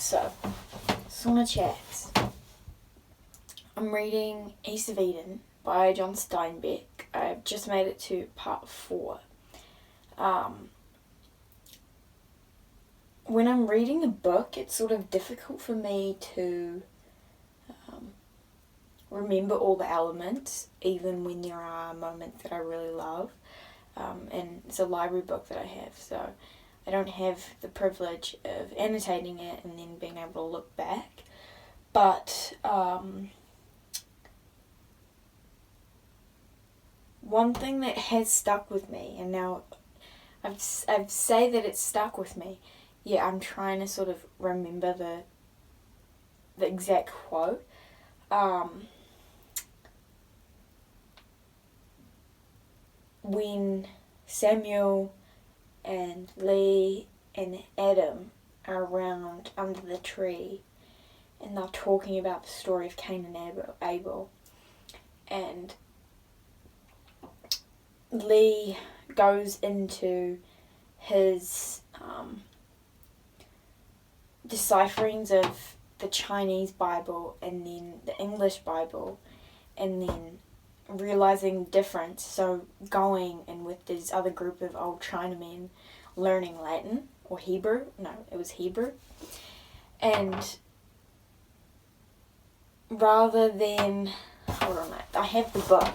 So, Sauna Chats. I'm reading East of Eden by John Steinbeck. I've just made it to part 4. When I'm reading a book, it's sort of difficult for me to remember all the elements, even when there are moments that I really love. And it's a library book that I have, so I don't have the privilege of annotating it and then being able to look back. But one thing that has stuck with me, and now I've say that it's stuck with me. Yeah, I'm trying to sort of remember the exact quote. When Samuel and Lee and Adam are around under the tree and they're talking about the story of Cain and Abel, and Lee goes into his decipherings of the Chinese Bible and then the English Bible, and then realizing the difference, so going and with this other group of old Chinamen learning Latin or Hebrew. No, it was Hebrew. And rather than, hold on, I have the book.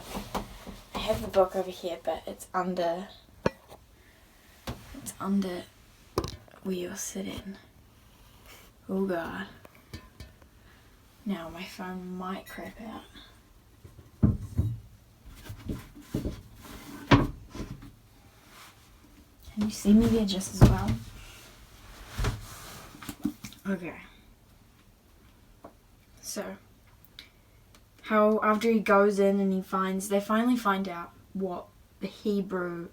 I have the book over here, but it's under where you're sitting. Oh God. Now my phone might crap out. Can you see me there just as well? Okay. So, how after he goes in and they finally find out what the Hebrew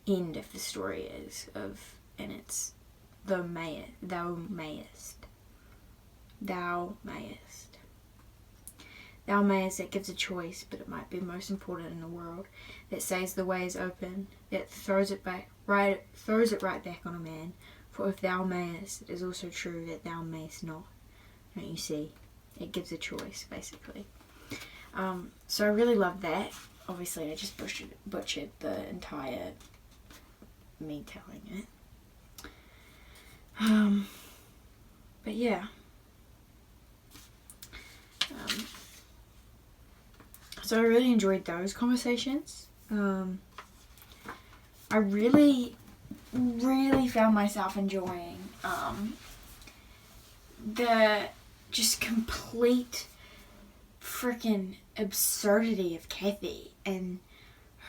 end of the story is and it's thou mayest. Thou mayest, that gives a choice, but it might be most important in the world. That says the way is open, that throws it right back on a man. For if thou mayest, it is also true that thou mayest not. Don't you see? It gives a choice, basically. So I really love that. Obviously, I just butchered the entire me telling it. But yeah. So I really enjoyed those conversations. I really, really found myself enjoying the just complete freaking absurdity of Kathy and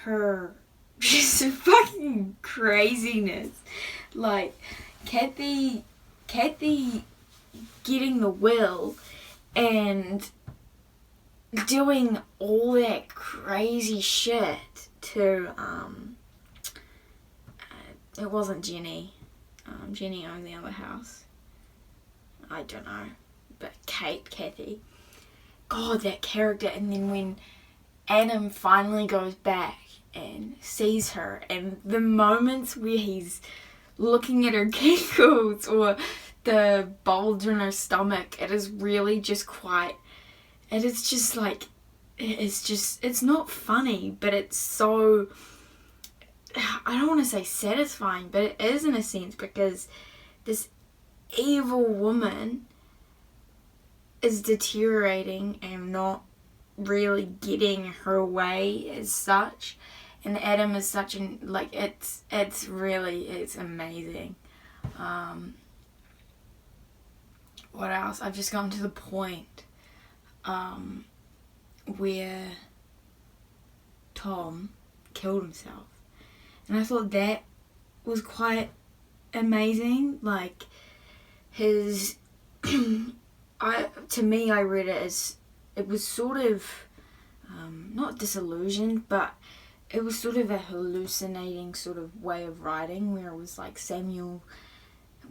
her just fucking craziness. Like, Kathy getting the will and doing all that crazy shit to, it wasn't Jenny. Jenny owned the other house. I don't know. But Kathy. God, that character. And then when Adam finally goes back and sees her, and the moments where he's looking at her giggles or the bulge in her stomach, it is really just quite, it is just like, it's not funny, but it's so, I don't want to say satisfying, but it is in a sense, because this evil woman is deteriorating and not really getting her way as such, and Adam is such an, like, it's amazing. What else? I've just gotten to the point where Tom killed himself, and I thought that was quite amazing. Like, his to me, I read it as, it was sort of not disillusioned, but it was sort of a hallucinating sort of way of writing, where it was like Samuel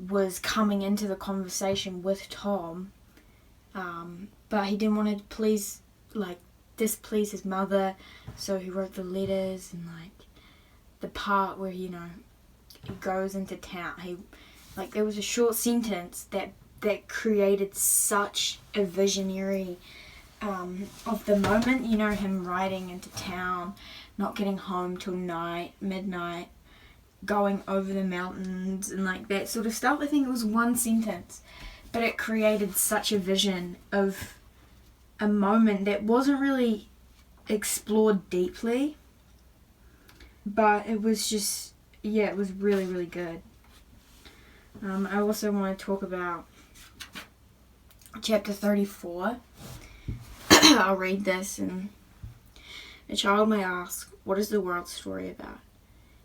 was coming into the conversation with Tom, but he didn't want to displease his mother, so he wrote the letters, and like the part where, he goes into town, there was a short sentence that that created such a visionary of the moment. You know, him riding into town, not getting home till midnight, going over the mountains and like that sort of stuff. I think it was one sentence, but it created such a vision of a moment that wasn't really explored deeply, but it was just, yeah, it was really, really good. I also want to talk about chapter 34. I'll read this. And a child may ask, what is the world's story about?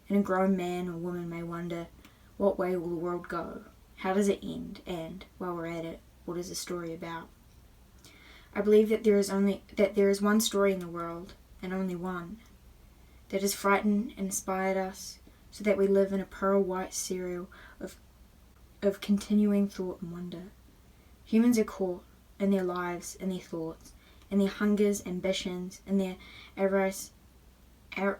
And a grown man or woman may wonder, what way will the world go? How does it end? And, while we're at it, what is the story about? I believe that there is one story in the world, and only one, that has frightened and inspired us, so that we live in a pearl-white serial of continuing thought and wonder. Humans are caught in their lives and their thoughts, and their hungers, ambitions, and their avarice, and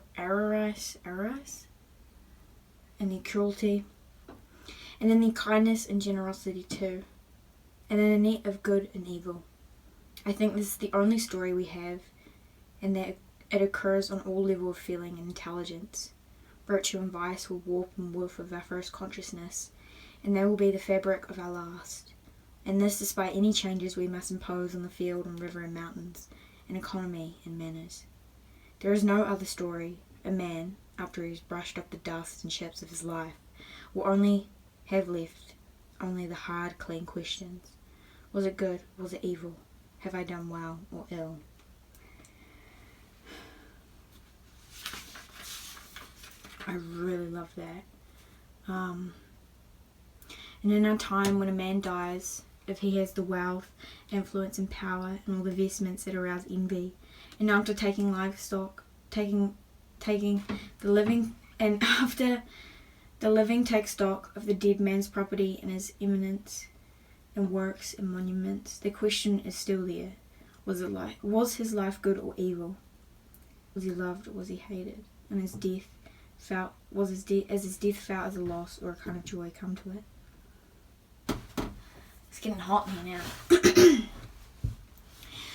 their cruelty, and in their kindness and generosity too, and in a net of good and evil. I think this is the only story we have, and that it occurs on all levels of feeling and intelligence. Virtue and vice will warp and woof of our first consciousness, and they will be the fabric of our last. And this despite any changes we must impose on the field and river and mountains, and economy and manners. There is no other story. A man, after he has brushed up the dust and ships of his life, will only have left only the hard, clean questions. Was it good? Was it evil? Have I done well or ill? I really love that. And in a time when a man dies, if he has the wealth, influence and power and all the vestments that arouse envy, and after taking livestock, taking the living, and after the living take stock of the dead man's property and his eminence and works and monuments, the question is still there. Was his life good or evil? Was he loved or was he hated? And his death felt as his death felt as a loss or a kind of joy come to it? It's getting hot in here now.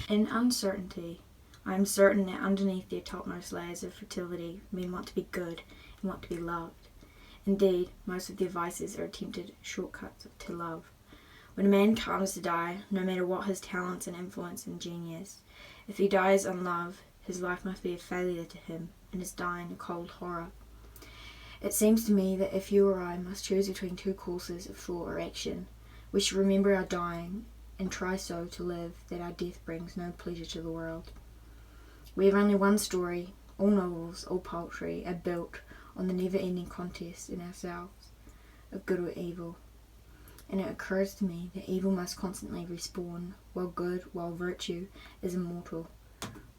In uncertainty, I am certain that underneath their topmost layers of fertility, men want to be good and want to be loved. Indeed, most of their vices are attempted shortcuts to love. When a man comes to die, no matter what his talents and influence and genius, if he dies unloved, his life must be a failure to him, and his dying a cold horror. It seems to me that if you or I must choose between two courses of thought or action, we should remember our dying and try so to live that our death brings no pleasure to the world. We have only one story. All novels, all poetry are built on the never-ending contest in ourselves of good or evil. And it occurs to me that evil must constantly respawn, while virtue is immortal.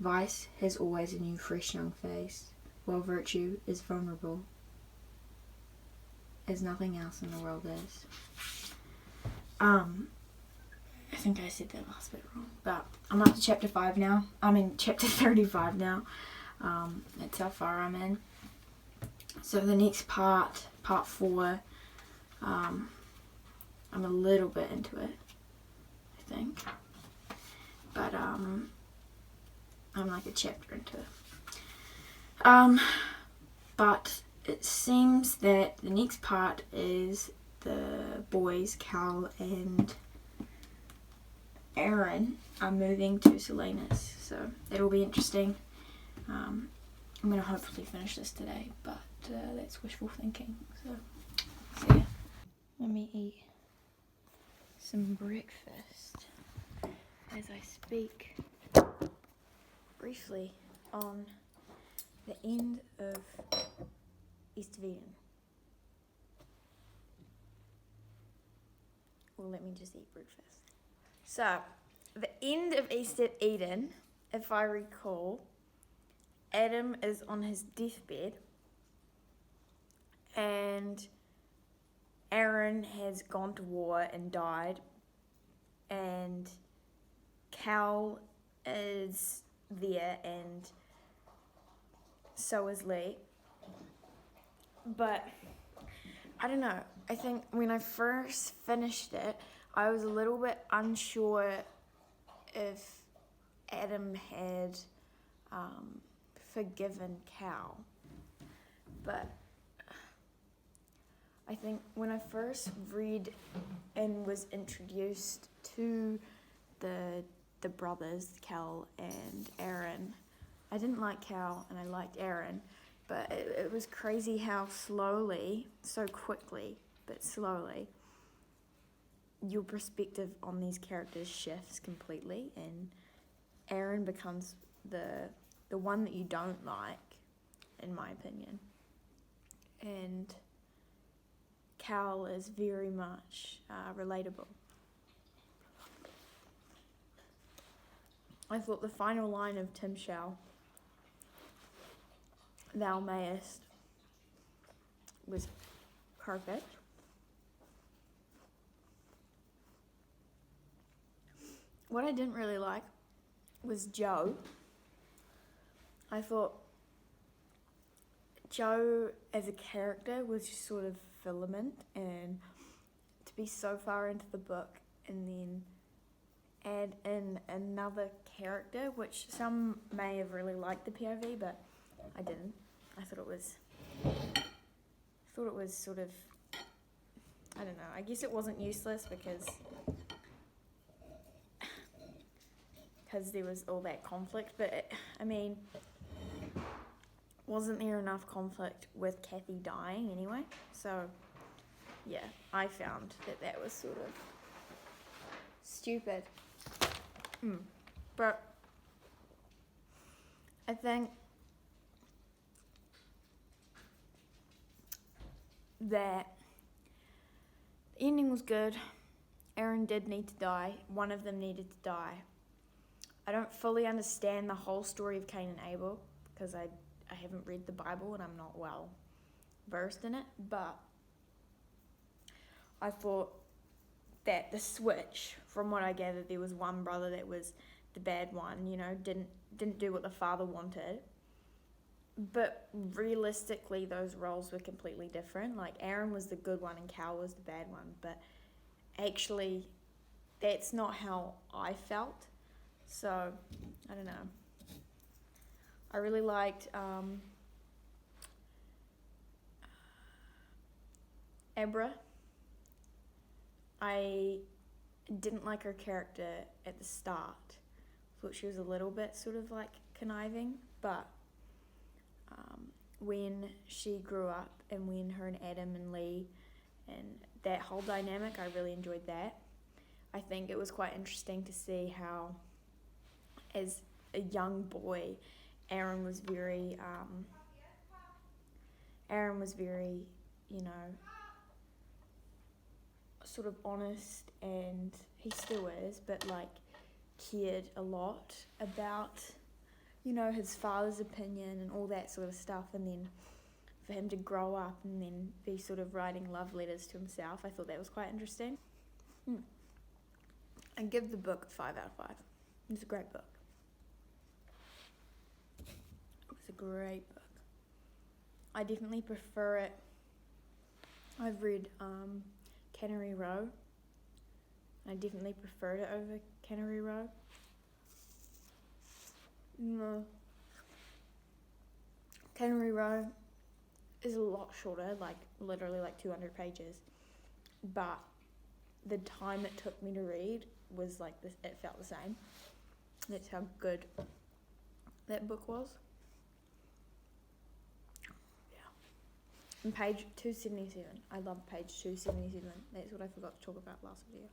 Vice has always a new, fresh young face, while virtue is vulnerable, as nothing else in the world is. I think I said that last bit wrong, but I'm up to chapter 5 now. I'm in chapter 35 now. That's how far I'm in. So the next part 4, I'm a little bit into it, I think. But I'm like a chapter into it. But it seems that the next part is the boys, Cal and Aaron, are moving to Salinas. So it'll be interesting. I'm going to hopefully finish this today, but that's wishful thinking. So yeah. Let me eat some breakfast as I speak briefly on the end of East of Eden. Well, let me just eat breakfast. So, the end of East of Eden, if I recall, Adam is on his deathbed and Aaron has gone to war and died, and Cal is there, and so is Lee. But I don't know, I think when I first finished it, I was a little bit unsure if Adam had forgiven Cal. But I think when I first read and was introduced to the brothers, Cal and Aaron, I didn't like Cal and I liked Aaron, but it was crazy how slowly, so quickly, but slowly, your perspective on these characters shifts completely, and Aaron becomes the one that you don't like, in my opinion. And Cal is very much relatable. I thought the final line of Timshel, "Thou mayest," was perfect. What I didn't really like was Joe. I thought Joe as a character was just sort of filament, and to be so far into the book and then add in another character, which some may have really liked the POV, but I didn't. I thought it was sort of, I don't know, I guess it wasn't useless because there was all that conflict, but wasn't there enough conflict with Kathy dying anyway? So yeah, I found that was sort of stupid. But I think that the ending was good. Aaron did need to die. One of them needed to die. I don't fully understand the whole story of Cain and Abel because I haven't read the Bible and I'm not well versed in it, but I thought that the switch, from what I gathered, there was one brother that was the bad one, didn't do what the father wanted. But realistically, those roles were completely different. Like, Aaron was the good one and Cal was the bad one. But actually, that's not how I felt. So, I don't know. I really liked Abra. I didn't like her character at the start. Thought she was a little bit sort of like conniving, but when she grew up and when her and Adam and Lee and that whole dynamic, I really enjoyed that. I think it was quite interesting to see how, as a young boy, Aaron was very, sort of honest, and he still is, but like cared a lot about, his father's opinion and all that sort of stuff, and then for him to grow up and then be sort of writing love letters to himself, I thought that was quite interesting. I give the book 5 out of 5. It's a great book. It's a great book. I definitely prefer it. I've read Cannery Row. I definitely preferred it over Cannery Row. No. Cannery Row is a lot shorter, like literally like 200 pages. But the time it took me to read was like this, it felt the same. That's how good that book was. Yeah. And page 277. I love page 277. That's what I forgot to talk about last video.